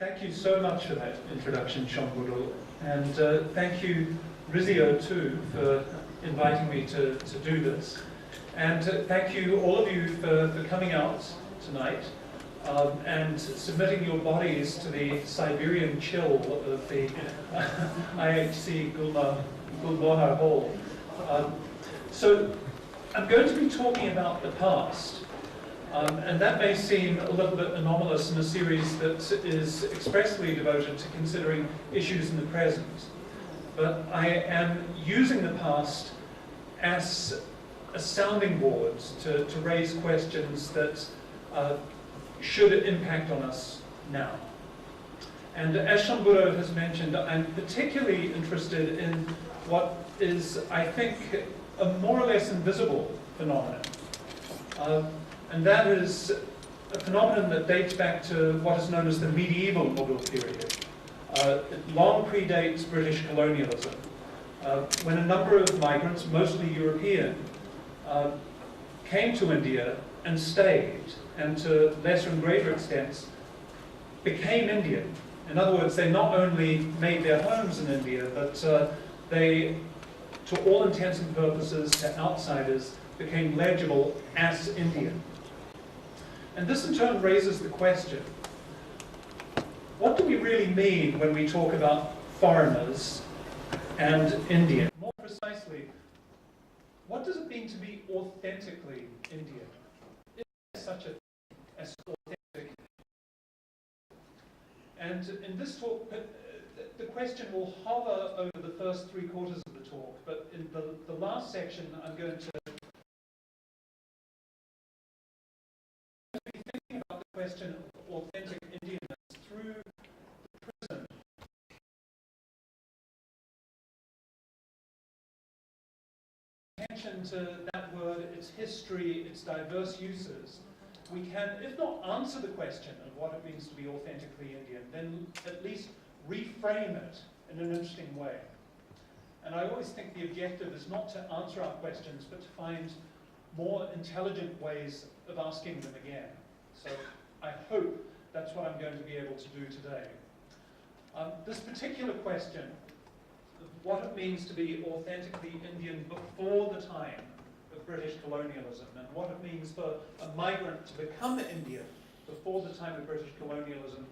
Thank you so much for that introduction, Shamburu, and thank you, Rizio, too, for inviting me to do this. And thank you, all of you, for coming out tonight and submitting your bodies to the Siberian chill of the IHC Gulmohar Hall. So I'm going to be talking about the past. And that may seem a little bit anomalous in a series that is expressly devoted to considering issues in the present. But I am using the past as a sounding board to raise questions that should impact on us now. And as Shamburu has mentioned, I'm particularly interested in what is, I think, a more or less invisible phenomenon. And that is a phenomenon that dates back to what is known as the medieval Mughal period. It long predates British colonialism, when a number of migrants, mostly European, came to India and stayed, and to lesser and greater extents, became Indian. In other words, they not only made their homes in India, but they, to all intents and purposes, to outsiders, became legible as Indian. And this in turn raises the question, what do we really mean when we talk about foreigners and Indian? More precisely, what does it mean to be authentically Indian? Is there such a thing as authentic? And in this talk, the question will hover over the first 3/4 of the talk, but in the last section I'm going to question of authentic Indianness through the prism. Attention to that word, its history, its diverse uses, we can, if not answer the question of what it means to be authentically Indian, then at least reframe it in an interesting way. And I always think the objective is not to answer our questions, but to find more intelligent ways of asking them again. So I hope that's what I'm going to be able to do today. This particular question of what it means to be authentically Indian before the time of British colonialism, and what it means for a migrant to become Indian before the time of British colonialism,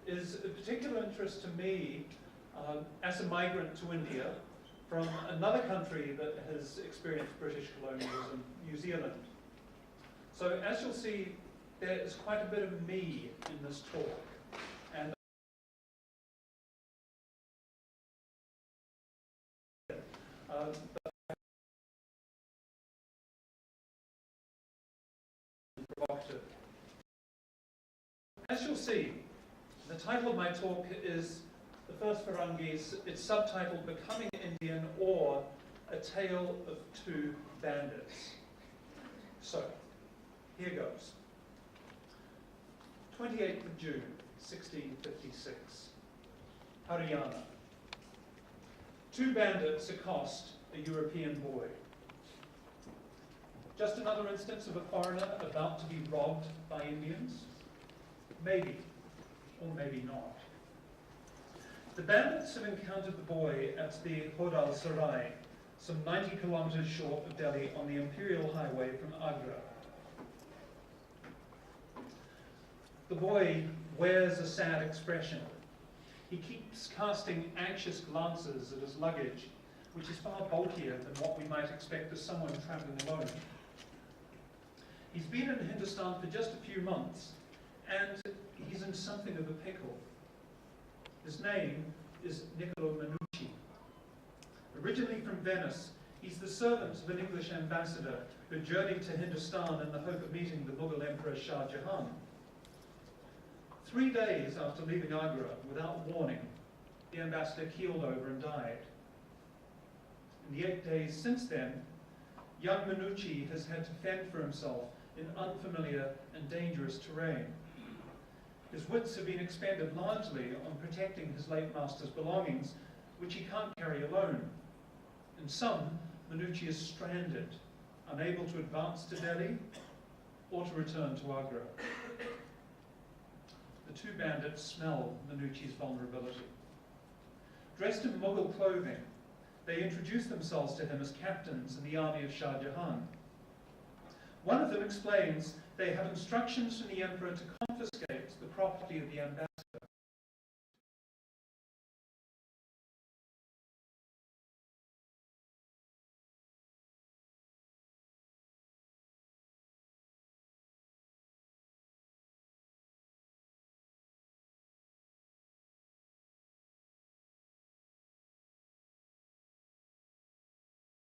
is of particular interest to me as a migrant to India from another country that has experienced British colonialism, New Zealand. So as you'll see, there is quite a bit of me in this talk. And provocative. As you'll see, the title of my talk is the first Firangis. It's subtitled Becoming Indian, or A Tale of Two Bandits. So, here goes. 28th of June, 1656. Haryana. Two bandits accost a European boy. Just another instance of a foreigner about to be robbed by Indians? Maybe, or maybe not. The bandits have encountered the boy at the Hodal Sarai, some 90 kilometers short of Delhi on the Imperial Highway from Agra. The boy wears a sad expression. He keeps casting anxious glances at his luggage, which is far bulkier than what we might expect of someone traveling alone. He's been in Hindustan for just a few months, and he's in something of a pickle. His name is Niccolo Manucci. Originally from Venice, he's the servant of an English ambassador who journeyed to Hindustan in the hope of meeting the Mughal Emperor Shah Jahan. 3 days after leaving Agra, without warning, the ambassador keeled over and died. In the 8 days since then, young Manucci has had to fend for himself in unfamiliar and dangerous terrain. His wits have been expended largely on protecting his late master's belongings, which he can't carry alone. In some, Manucci is stranded, unable to advance to Delhi or to return to Agra. the two bandits smell Minucci's vulnerability. Dressed in Mughal clothing, they introduce themselves to him as captains in the army of Shah Jahan. One of them explains they have instructions from the emperor to confiscate the property of the ambassador.